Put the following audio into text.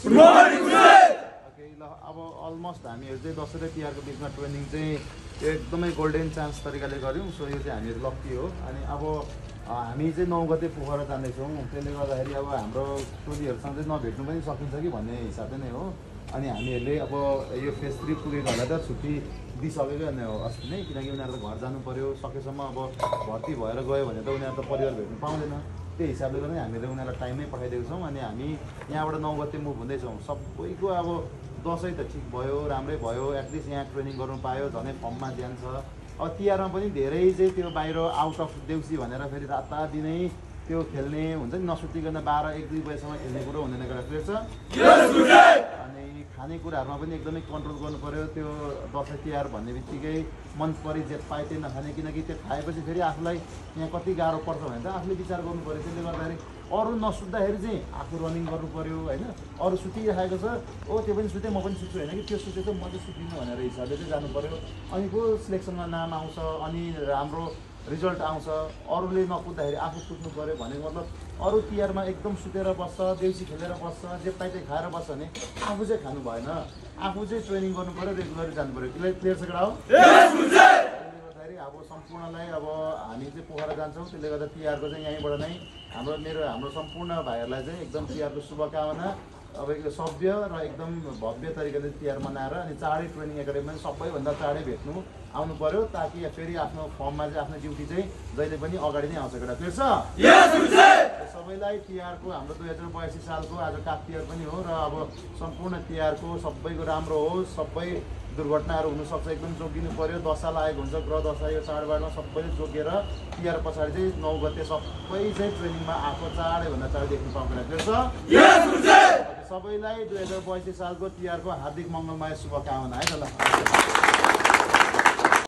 Okay ल अब almost हामीहरू चाहिँ दसैँ र तिहारको बिचमा ट्रेनिङ चाहिँ एकदमै गोल्डन चान्स तरिकाले गऱ्यौँ। सो यो चाहिँ हामीहरू लक्की हो। अनि अब हामी चाहिँ 9 गते पोखरा जाँदैछौँ। त्यसले गर्दाखेरि अब हाम्रो टोलीहरूसँग चाहिँ नभेट्नु पनि सकिन्छ कि भन्ने हिसाबले नै हो। अनि हामीहरूले अब यो फेज 3 पुगेकोहरूलाई त छुट्टी दिइसकेको नै हो अस्ति नै, किनकि उनीहरू त घर जानु पऱ्यो। सकेसम्म अब भर्ती भएर गयो भने त उनीहरू त परिवार भेट्नु पाउँदैन। त्यही हिसाबले गर्दा हामीले उनीहरूलाई टाइममै पठाइदिएको छौँ। अनि हामी यहाँबाट 9 गते मुभ हुँदैछौँ। सबैको अब दसैँ त ठिक भयो, राम्रै भयो, एटलिस्ट यहाँ ट्रेनिङ गर्नु पायो, झनै फर्ममा ध्यान छ। अब तिहारमा पनि धेरै चाहिँ त्यो बाहिर आउट अफ देउसी भनेर फेरि रातादिनै त्यो खेल्ने हुन्छ नि, नसुतिकन 12-1-2 बजीसम्म खेल्ने कुरो हुँदैन कुरा क्लियर छ। अनि खानेकुराहरूमा पनि एकदमै कन्ट्रोल गर्नु पऱ्यो। त्यो दसैँ तिहार भन्ने बित्तिकै मन परि जे पाए त्यही नखाने, किनकि त्यो खाएपछि फेरि आफूलाई यहाँ कति गाह्रो पर्छ भने त आफूले विचार गर्नु पऱ्यो। त्यसले गर्दाखेरि अरू नसुत्दाखेरि चाहिँ आफू रनिङ गर्नु पऱ्यो होइन। अरू सुतिरहेको छ, ओ त्यो पनि सुतेँ म पनि सुत्छु होइन कि, त्यो सुतेछ म चाहिँ सुतिनु भनेर हिसाबले चाहिँ जानु पऱ्यो। अनि को सिलेक्सनमा नाम आउँछ, अनि राम्रो रिजल्ट आउँछ। अरूले नकुद्दाखेरि आफू कुद्नु पऱ्यो भनेको मतलब अरू तिहारमा एकदम सुतेर बस्छ, देउसी खेलेर बस्छ, जे पाइ त्यही खाएर बस्छ भने आफू चाहिँ खानु भएन। आफू चाहिँ ट्रेनिङ गर्नु पऱ्यो, रेगुलर जानु पऱ्यो। क्लियर छ केटा हो? अब सम्पूर्णलाई अब हामी चाहिँ पोखरा जान्छौँ। त्यसले गर्दा तिहारको चाहिँ यहीँबाट नै हाम्रो सम्पूर्ण भाइहरूलाई चाहिँ एकदम तिहारको शुभकामना। अब यो सभ्य र एकदम भव्य तरिकाले तिहार मनाएर अनि चाँडै ट्रेनिङ एकाडेमीमा सबैभन्दा चाँडै भेट्नु आउनु पऱ्यो, ताकि फेरि आफ्नो फर्ममा चाहिँ आफ्नो ड्युटी चाहिँ जहिले पनि अगाडि नै आउँछ केटा क्लियर छ। सबैलाई तिहारको हाम्रो 2082 सालको आज काग तिहार पनि हो र अब सम्पूर्ण तिहारको सबैको राम्रो होस्। सबै दुर्घटनाहरू हुनसक्छ, एकदम जोगिनु पऱ्यो। दशा लागेको हुन्छ, ग्रह दशा यो चाडबाडमा सबैले जोगेर तिहार पछाडि चाहिँ 9 गते सबै चाहिँ ट्रेनिङमा आएको चाँडैभन्दा चाँडै देख्नु पाउँदैन क्लियर छ। सबैलाई 2082 सालको तिहारको हार्दिक मङ्गलमय शुभकामना है त ल।